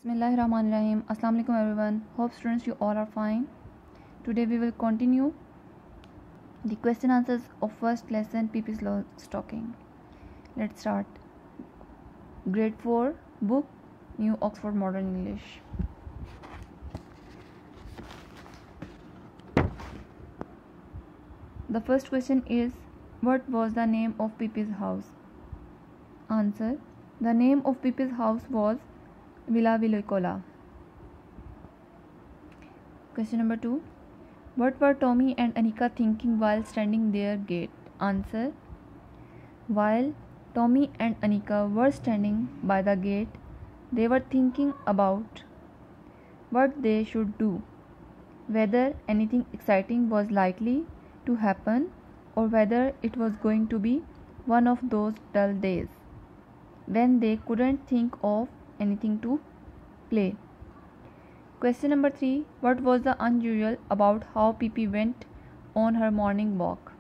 Bismillahirrahmanirrahim. Assalamu alaikum everyone. Hope students you all are fine. Today we will continue the question answers of first lesson Peepy's Stocking. Let's start. Grade 4 book New Oxford Modern English. The first question is, what was the name of Peepy's house? Answer. The name of Peepy's house was Villa Villicola. Question number 2. What were Tommy and Anika thinking while standing their gate? Answer. While Tommy and Anika were standing by the gate, they were thinking about what they should do, whether anything exciting was likely to happen or whether it was going to be one of those dull days when they couldn't think of anything to play. Question number 3. What was the unusual about how Peepy went on her morning walk?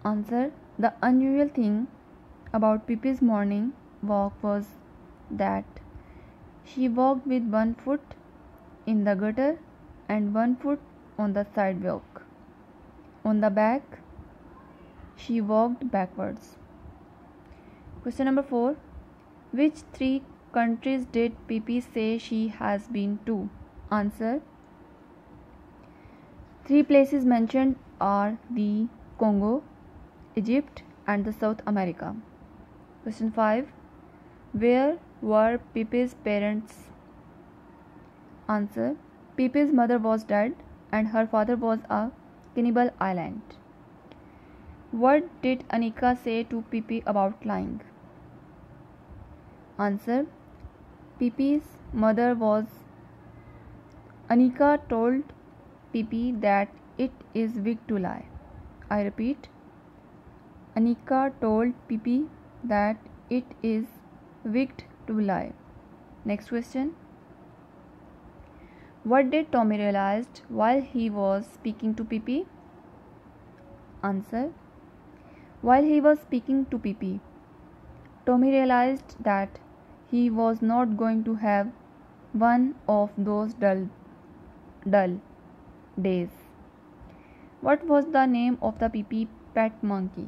Answer. The unusual thing about Peepy's morning walk was that she walked with one foot in the gutter and one foot on the sidewalk. On the back, she walked backwards. Question number 4. Which 3 countries did Peepy say she has been to? Answer. 3 places mentioned are the Congo, Egypt and the South America. Question 5. Where were Peepy's parents? Answer. Peepy's mother was dead and her father was a cannibal island. What did Anika say to Peepy about lying? Answer. Peepy's mother was. Anika told Peepy that it is weak to lie. I repeat. Anika told Peepy that it is weak to lie. Next question. What did Tommy realize while he was speaking to Peepy? Answer. While he was speaking to Peepy, Tommy realized that he was not going to have one of those dull days. What was the name of the Peepy pet monkey?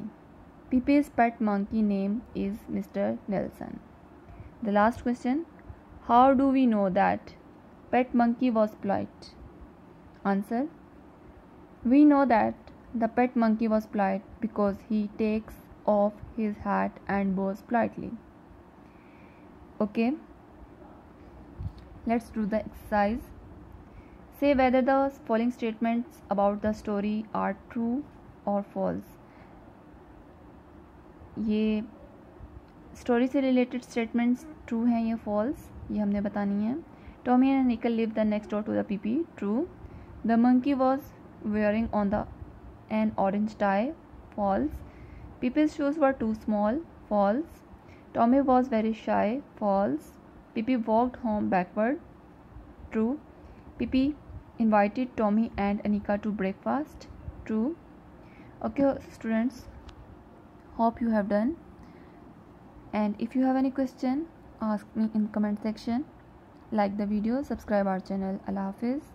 Peepy's pet monkey name is Mr. Nelson. The last question. How do we know that pet monkey was polite? Answer. We know that the pet monkey was polite because he takes off his hat and bows politely. Okay, let's do the exercise. Say whether the following statements about the story are true or false. ये story से related statements true हैं या false, ये हमने बतानी है. Tommy and Nicole live the next door to the PP. True. The monkey was wearing on the an orange tie. False. Peepy's shoes were too small. False. Tommy was very shy. False. Peepy walked home backward. True. Peepy invited Tommy and Anika to breakfast. True. Okay students, hope you have done, and if you have any question, ask me in comment section. Like the video, subscribe our channel. Allah Hafiz.